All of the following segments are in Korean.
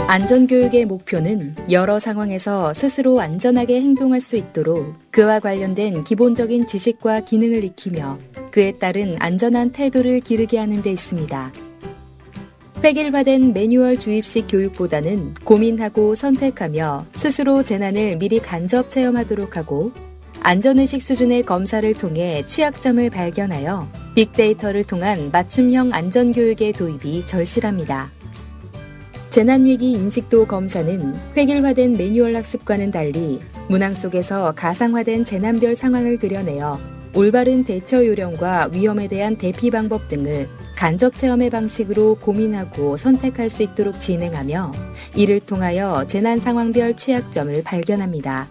안전교육의 목표는 여러 상황에서 스스로 안전하게 행동할 수 있도록 그와 관련된 기본적인 지식과 기능을 익히며 그에 따른 안전한 태도를 기르게 하는 데 있습니다. 획일화된 매뉴얼 주입식 교육보다는 고민하고 선택하며 스스로 재난을 미리 간접 체험하도록 하고 안전의식 수준의 검사를 통해 취약점을 발견하여 빅데이터를 통한 맞춤형 안전교육의 도입이 절실합니다. 재난위기 인식도 검사는 획일화된 매뉴얼 학습과는 달리 문항 속에서 가상화된 재난별 상황을 그려내어 올바른 대처 요령과 위험에 대한 대피 방법 등을 간접 체험의 방식으로 고민하고 선택할 수 있도록 진행하며 이를 통하여 재난 상황별 취약점을 발견합니다.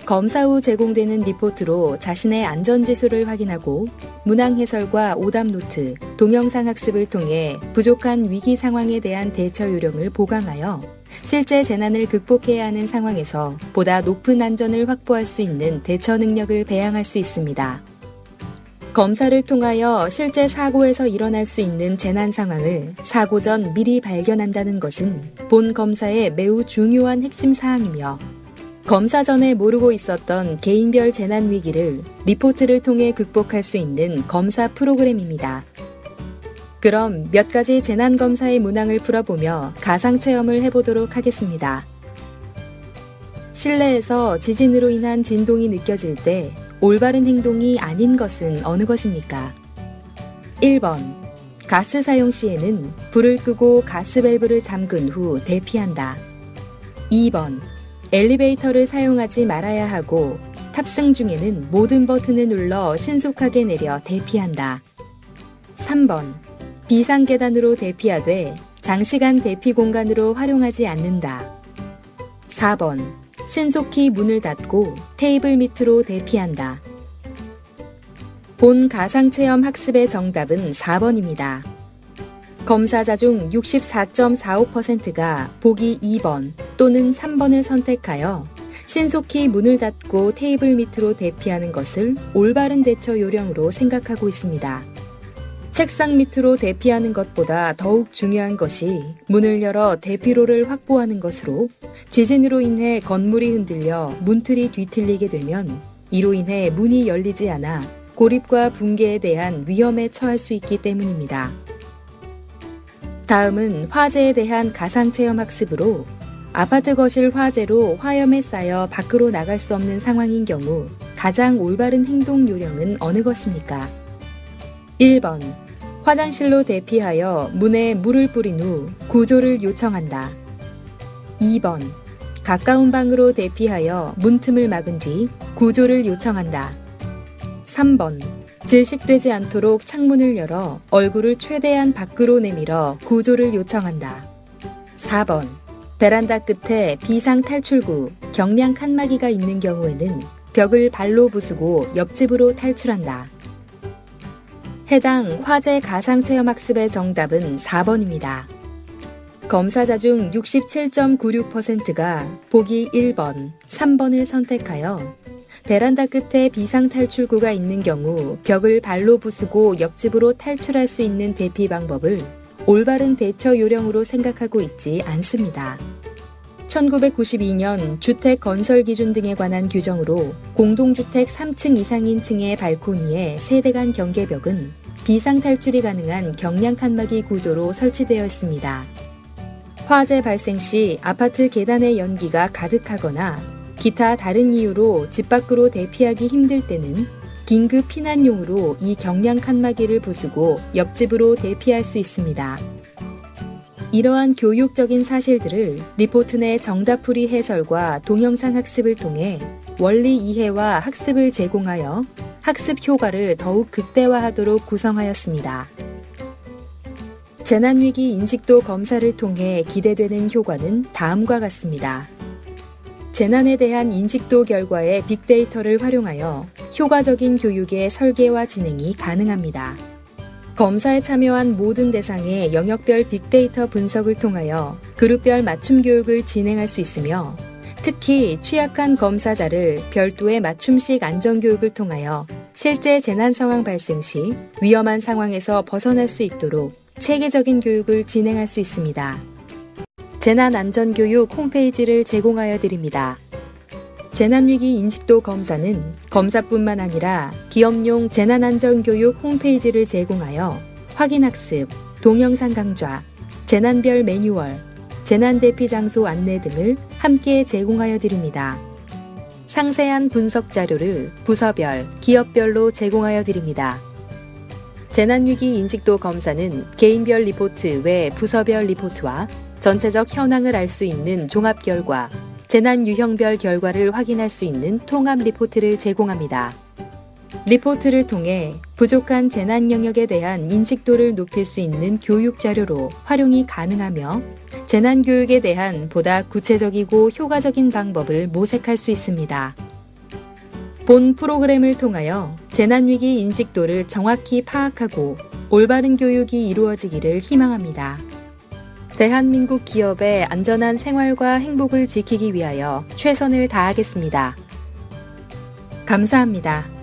검사 후 제공되는 리포트로 자신의 안전지수를 확인하고 문항 해설과 오답 노트, 동영상 학습을 통해 부족한 위기 상황에 대한 대처 요령을 보강하여 실제 재난을 극복해야 하는 상황에서 보다 높은 안전을 확보할 수 있는 대처 능력을 배양할 수 있습니다. 검사를 통하여 실제 사고에서 일어날 수 있는 재난 상황을 사고 전 미리 발견한다는 것은 본 검사의 매우 중요한 핵심 사항이며 검사 전에 모르고 있었던 개인별 재난 위기를 리포트를 통해 극복할 수 있는 검사 프로그램입니다. 그럼 몇 가지 재난 검사의 문항을 풀어보며 가상 체험을 해보도록 하겠습니다. 실내에서 지진으로 인한 진동이 느껴질 때 올바른 행동이 아닌 것은 어느 것입니까? 1번. 가스 사용 시에는 불을 끄고 가스 밸브를 잠근 후 대피한다. 2번. 엘리베이터를 사용하지 말아야 하고 탑승 중에는 모든 버튼을 눌러 신속하게 내려 대피한다. 3번. 비상계단으로 대피하되 장시간 대피 공간으로 활용하지 않는다. 4번. 신속히 문을 닫고 테이블 밑으로 대피한다. 본 가상체험 학습의 정답은 4번입니다. 검사자 중 64.45%가 보기 2번 또는 3번을 선택하여 신속히 문을 닫고 테이블 밑으로 대피하는 것을 올바른 대처 요령으로 생각하고 있습니다. 책상 밑으로 대피하는 것보다 더욱 중요한 것이 문을 열어 대피로를 확보하는 것으로 지진으로 인해 건물이 흔들려 문틀이 뒤틀리게 되면 이로 인해 문이 열리지 않아 고립과 붕괴에 대한 위험에 처할 수 있기 때문입니다. 다음은 화재에 대한 가상체험 학습으로 아파트 거실 화재로 화염에 쌓여 밖으로 나갈 수 없는 상황인 경우 가장 올바른 행동 요령은 어느 것입니까? 1번. 화장실로 대피하여 문에 물을 뿌린 후 구조를 요청한다. 2번. 가까운 방으로 대피하여 문틈을 막은 뒤 구조를 요청한다. 3번. 질식되지 않도록 창문을 열어 얼굴을 최대한 밖으로 내밀어 구조를 요청한다. 4번. 베란다 끝에 비상 탈출구, 경량 칸막이가 있는 경우에는 벽을 발로 부수고 옆집으로 탈출한다. 해당 화재 가상체험 학습의 정답은 4번입니다. 검사자 중 67.96%가 보기 1번, 3번을 선택하여 베란다 끝에 비상 탈출구가 있는 경우 벽을 발로 부수고 옆집으로 탈출할 수 있는 대피 방법을 올바른 대처 요령으로 생각하고 있지 않습니다. 1992년 주택 건설 기준 등에 관한 규정으로 공동주택 3층 이상인 층의 발코니에 세대 간 경계벽은 비상 탈출이 가능한 경량 칸막이 구조로 설치되어 있습니다. 화재 발생 시 아파트 계단의 연기가 가득하거나 기타 다른 이유로 집 밖으로 대피하기 힘들 때는 긴급 피난용으로 이 경량 칸막이를 부수고 옆집으로 대피할 수 있습니다. 이러한 교육적인 사실들을 리포트 내 정답풀이 해설과 동영상 학습을 통해 원리 이해와 학습을 제공하여 학습 효과를 더욱 극대화하도록 구성하였습니다. 재난위기 인식도 검사를 통해 기대되는 효과는 다음과 같습니다. 재난에 대한 인식도 결과의 빅데이터를 활용하여 효과적인 교육의 설계와 진행이 가능합니다. 검사에 참여한 모든 대상의 영역별 빅데이터 분석을 통하여 그룹별 맞춤 교육을 진행할 수 있으며 특히 취약한 검사자를 별도의 맞춤식 안전교육을 통하여 실제 재난 상황 발생 시 위험한 상황에서 벗어날 수 있도록 체계적인 교육을 진행할 수 있습니다. 재난안전교육 홈페이지를 제공하여 드립니다. 재난위기 인식도 검사는 검사뿐만 아니라 기업용 재난안전교육 홈페이지를 제공하여 확인학습, 동영상 강좌, 재난별 매뉴얼, 재난대피 장소 안내 등을 함께 제공하여 드립니다. 상세한 분석 자료를 부서별, 기업별로 제공하여 드립니다. 재난위기 인식도 검사는 개인별 리포트 외 부서별 리포트와 전체적 현황을 알 수 있는 종합 결과, 재난 유형별 결과를 확인할 수 있는 통합 리포트를 제공합니다. 리포트를 통해 부족한 재난 영역에 대한 인식도를 높일 수 있는 교육 자료로 활용이 가능하며 재난 교육에 대한 보다 구체적이고 효과적인 방법을 모색할 수 있습니다. 본 프로그램을 통하여 재난위기 인식도를 정확히 파악하고 올바른 교육이 이루어지기를 희망합니다. 대한민국 기업의 안전한 생활과 행복을 지키기 위하여 최선을 다하겠습니다. 감사합니다.